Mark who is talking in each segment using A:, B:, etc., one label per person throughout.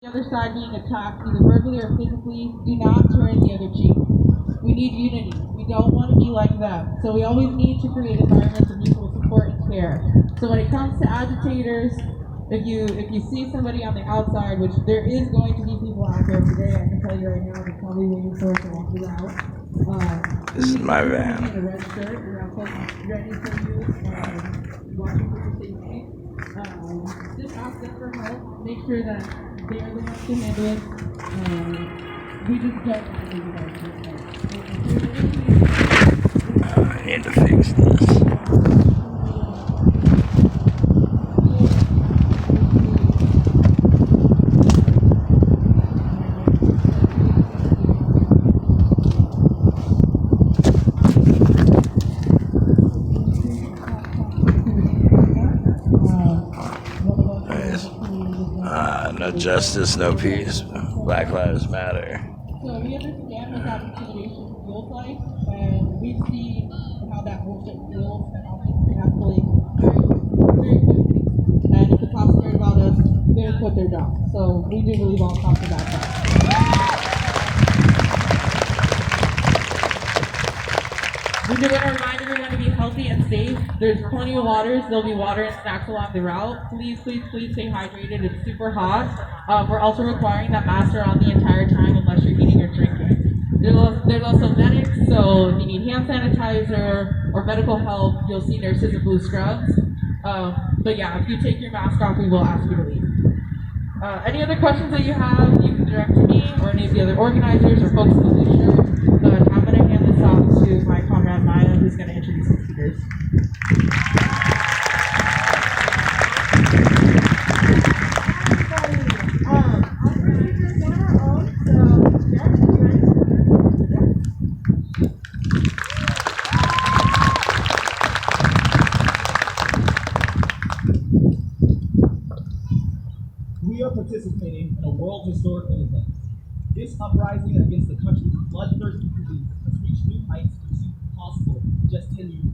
A: The other side being attacked, either verbally or physically, do not turn the other cheek. We need unity. We don't want to be like them. So we always need to create environments of mutual support and care. So when it comes to agitators, if you see somebody on the outside, which there is going to be people out there today, I can tell you right now, they're probably waiting for us to walk you out.
B: This is my van.
A: In a red shirt, we're also ready for you, watching for your safety. Just ask them for help. Make sure that they are the ones to handle it. We just don't want to do
B: I need to fix this. No justice, no peace. Black Lives Matter.
A: So we understand what that intimidation feels like, and we've seen how that bullshit feels and how things can escalate very quickly. And if the cops cared about us, they would quit their job. So we do believe all cops are bad guys. We do want to remind everyone to be healthy and safe. There's plenty of waters. There'll be water and snacks along the route. Please, please, please stay hydrated. It's super hot. We're also requiring that masks are on the entire time unless you're eating or drinking. There's also medics, so if you need hand sanitizer or medical help, you'll see nurses in blue scrubs. But yeah, if you take your mask off, we will ask you to leave. Any other questions that you have, you can direct to me or any of the other organizers or folks in the leadership. But I'm going to hand this off to my comrade Maya, who's going to introduce the speakers.
C: We are participating in a world historical event. This uprising against the country's bloodthirsty police has reached new heights that seemed impossible just 10 years ago.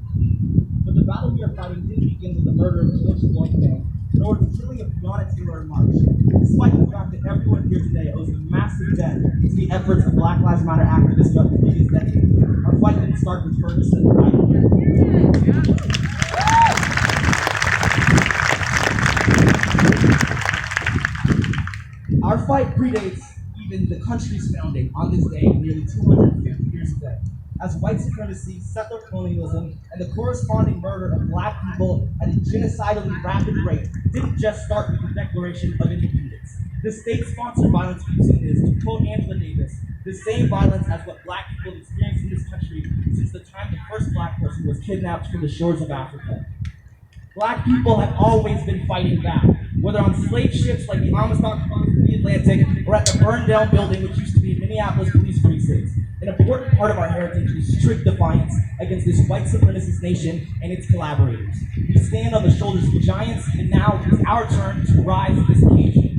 C: But the battle we are fighting didn't begin with the murder of George Floyd, nor the killing of Breonna Taylor in March, despite the fact that everyone here today owes a massive debt to the efforts of Black Lives Matter activists throughout the previous decade. Our fight didn't start with Ferguson. Our fight predates even the country's founding on this day nearly 250 years ago, as white supremacy, settler colonialism, and the corresponding murder of black people at a genocidally rapid rate didn't just start with the Declaration of Independence. The state-sponsored violence we've seen is, to quote Angela Davis, the same violence as what black people have experienced in this country since the time the first black person was kidnapped from the shores of Africa. Black people have always been fighting back, whether on slave ships like the Amistad Cross in the Atlantic or at the burned-down building which used to be Minneapolis police precincts. An important part of our heritage is strict defiance against this white supremacist nation and its collaborators. We stand on the shoulders of giants, and now it's our turn to rise to this occasion.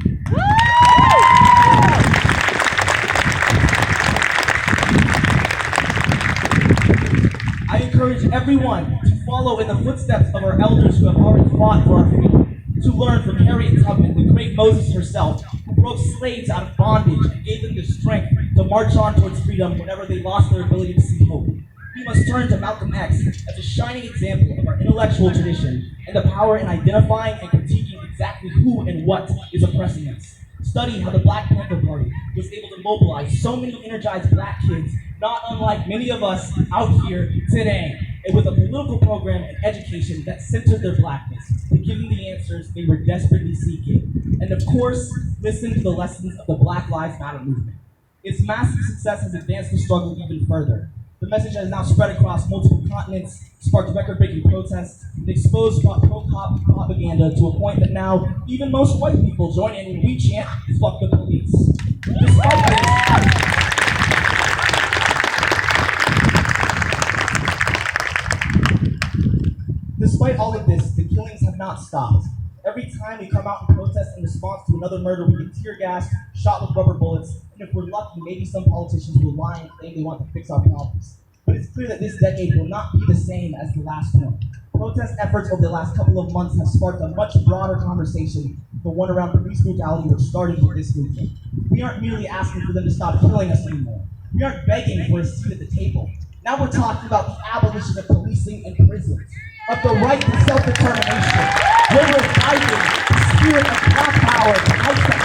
C: I encourage everyone to follow in the footsteps of our elders who have already fought for our freedom, to learn from Harriet Tubman, the great Moses herself, who broke slaves out of bondage and gave them the strength to march on towards freedom whenever they lost their ability to see hope. We must turn to Malcolm X as a shining example of our intellectual tradition and the power in identifying and critiquing exactly who and what is oppressing us. Study how the Black Panther Party was able to mobilize so many energized black kids, not unlike many of us out here today, and with a political program and education that centered their blackness, to give them the answers they were desperately seeking. And of course, listen to the lessons of the Black Lives Matter movement. Its massive success has advanced the struggle even further. The message has now spread across multiple continents, sparked record-breaking protests, and exposed pro-cop propaganda to a point that now even most white people join in when we chant, "Fuck the police." Despite all of this, the killings have not stopped. Every time we come out and protest in response to another murder, we get tear gassed, shot with rubber bullets, and if we're lucky, maybe some politicians will lie and claim they want to fix our problems. But it's clear that this decade will not be the same as the last one. Protest efforts over the last couple of months have sparked a much broader conversation the one around police brutality which started with this movement. We aren't merely asking for them to stop killing us anymore. We aren't begging for a seat at the table. Now we're talking about the abolition of policing and prisons, of the right to self-determination. We're reviving the spirit of black power that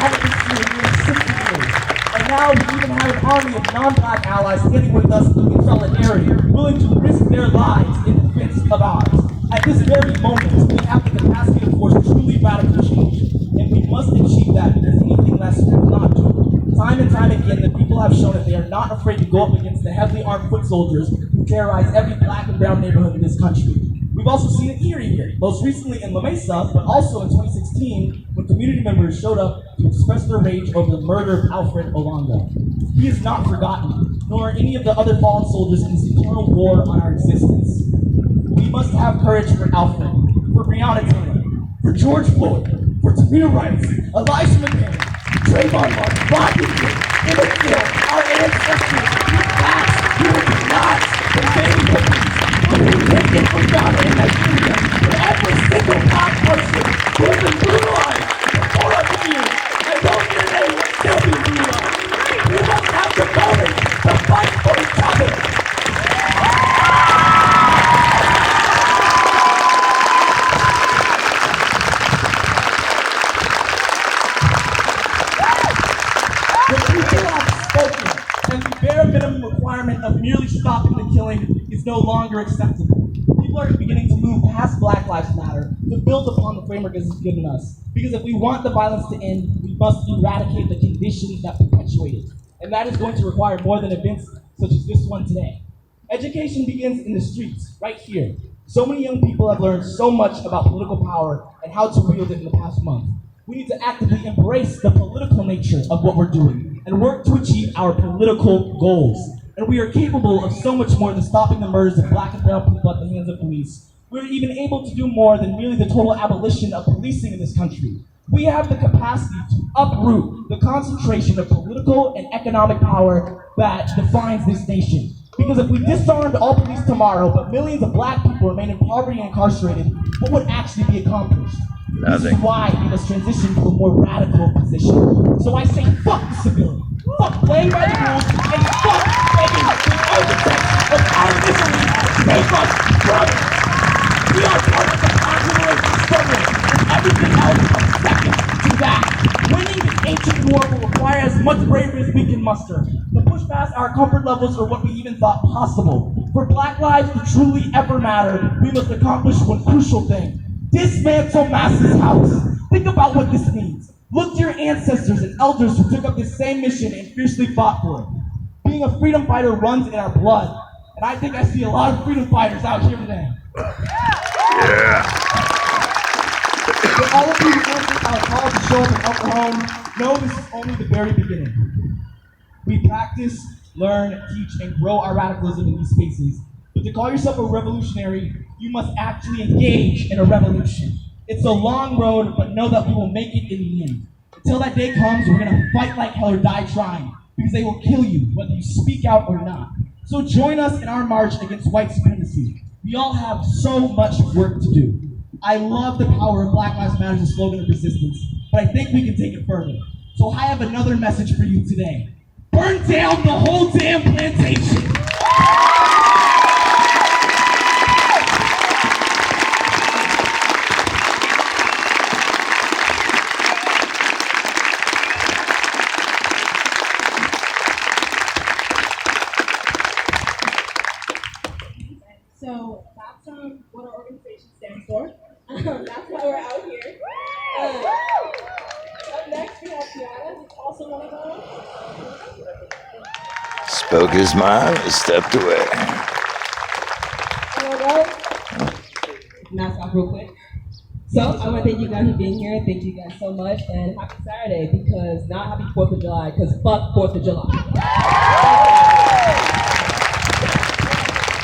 C: haven't been seen in nearly 60 years. And now we even have an army of non-black allies standing with us in solidarity, willing to risk their lives in defense of ours. At this very moment, we have the capacity to force truly radical change. And we must achieve that because anything less will not do it. Time and time again, the people have shown that they are not afraid to go up against the heavily armed foot soldiers who terrorize every black and brown neighborhood in this country. We've also seen it here, most recently in La Mesa, but also in 2016 when community members showed up to express their rage over the murder of Alfred Olanga. He is not forgotten, nor are any of the other fallen soldiers in this eternal war on our existence. We must have courage for Alfred, for Breonna Taylor, for George Floyd, for Tamir Rice, Elijah McCain, Trayvon Martin, Rodney King, Emmett Till, our ancestors, blacks, Jews, blacks, and baby cookies. Taken from Ghana and Nigeria, for every single black person who has been brutalized for 400 years, and those in their name will still be brutalized. We must have the courage to fight for each other. The people have spoken, and the bare minimum requirement of merely stopping the killing is no longer acceptable. People are beginning to move past Black Lives Matter to build upon the framework this has given us. Because if we want the violence to end, we must eradicate the conditions that perpetuate it. And that is going to require more than events such as this one today. Education begins in the streets, right here. So many young people have learned so much about political power and how to wield it in the past month. We need to actively embrace the political nature of what we're doing and work to achieve our political goals. And we are capable of so much more than stopping the murders of black and brown people at the hands of police. We're even able to do more than merely the total abolition of policing in this country. We have the capacity to uproot the concentration of political and economic power that defines this nation. Because if we disarmed all police tomorrow, but millions of black people remain in poverty and incarcerated, what would actually be accomplished? This is why we must transition to a more radical position. So I say fuck the civilian, fuck playing by the rules, and fuck begging the architects of our misery make us brothers. We are part of the controversial struggle, and everything else comes second to that. Winning this ancient war will require as much bravery as we can muster, to push past our comfort levels or what we even thought possible. For black lives to truly ever matter, we must accomplish one crucial thing. Dismantle Mass's house. Think about what this means. Look to your ancestors and elders who took up this same mission and fiercely fought for it. Being a freedom fighter runs in our blood, and I think I see a lot of freedom fighters out here today.
B: Yeah.
C: For all of you who answered our call to show up and help our home, know this is only the very beginning. We practice, learn, teach, and grow our radicalism in these spaces. But to call yourself a revolutionary, you must actually engage in a revolution. It's a long road, but know that we will make it in the end. Until that day comes, we're gonna fight like hell or die trying, because they will kill you, whether you speak out or not. So join us in our march against white supremacy. We all have so much work to do. I love the power of Black Lives Matter as a slogan of resistance, but I think we can take it further. So I have another message for you today. Burn down the whole damn plantation!
D: So that's what our organization stands for. That's why we're out here. Up next we have Tiana, who's also one of those.
B: Spoke his mind and stepped away.
E: Now stop real quick. So I want to thank you guys for being here. Thank you guys so much, and happy Saturday, because not happy 4th of July, because fuck 4th of July.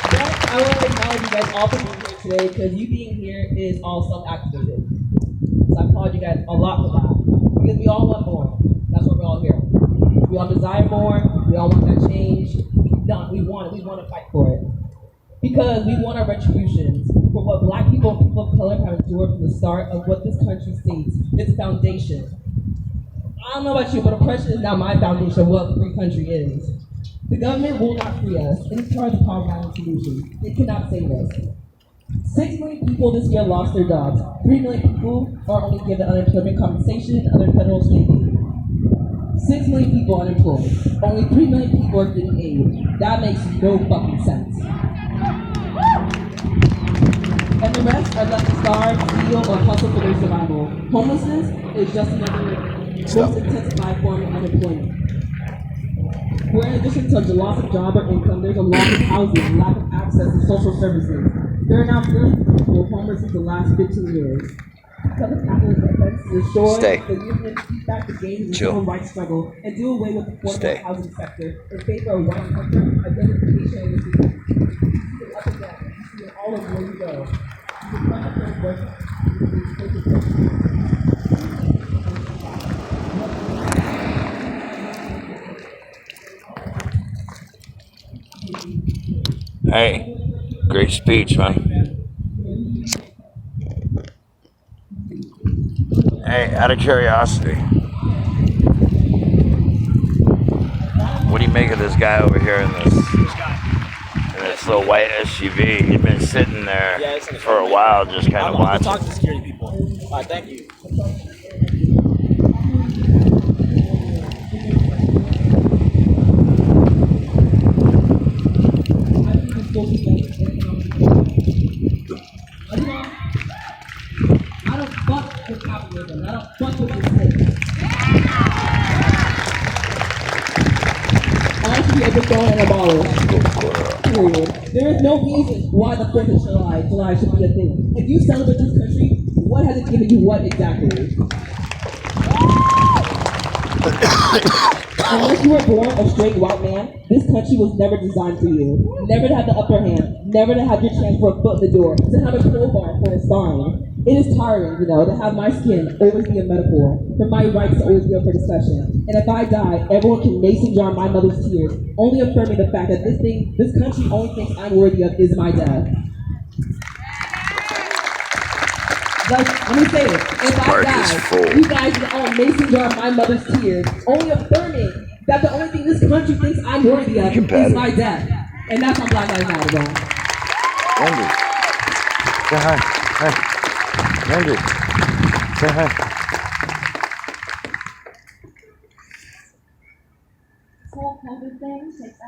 E: But I want to acknowledge you guys all for being here today, because you being here is all self-activated. So I applaud you guys a lot for that, because we all want more. That's why we're all here. We all desire more. We all want that change. We want it. We want to fight for it, because we want our retributions. for what black people and people of color have endured from the start of what this country states, its foundation. I don't know about you, but oppression is not my foundation of what a free country is. The government will not free us. It is part of the power violence solution. It cannot save us. 6 million people this year lost their jobs. 3 million people are only given unemployment compensation under federal state aid. 6 million people unemployed. Only 3 million people are getting aid. That makes no fucking sense. And the rest are left to starve, steal, or hustle for their survival. Homelessness is just another most intensified form of unemployment. Where in addition to the loss of job or income, there's a loss of housing and lack of access to social services. There are now millions of people homeless in the last 15 years. Because of capitalist efforts to destroy the union, keep back the gains in the civil rights struggle, and do away with the affordable housing sector in favor of white comfort, identification, and security. You see it up and down. You see it all over where you go. You can find out their work.
B: Hey, great speech, man. Hey, out of curiosity, what do you make of this guy over here in this little white SUV? He'd been sitting there for a while, just kind of watching.
C: Talk to security people. All right, thank you.
E: I don't fuck with capitalism. I don't fuck with this thing. I should be overthrown and abolished. Period. There is no reason why the 4th of July should be a thing. If you celebrate this country, what has it given you what exactly? Unless you were born a straight white man, this country was never designed for you. Never to have the upper hand, never to have your chance for a foot in the door, to have a crowbar for a sign. It is tiring, to have my skin always be a metaphor, for my rights to always be up for discussion. And if I die, everyone can mason jar my mother's tears, only affirming the fact that this country only thinks I'm worthy of is my death. Like, let me say it. If I die, you guys can all mason jar my mother's tears, only affirming that the only thing this country thinks I'm worthy of is my death. And that's what Black Lives Matter, bro.
B: Andy, say hi. Hey, Andy, say hi.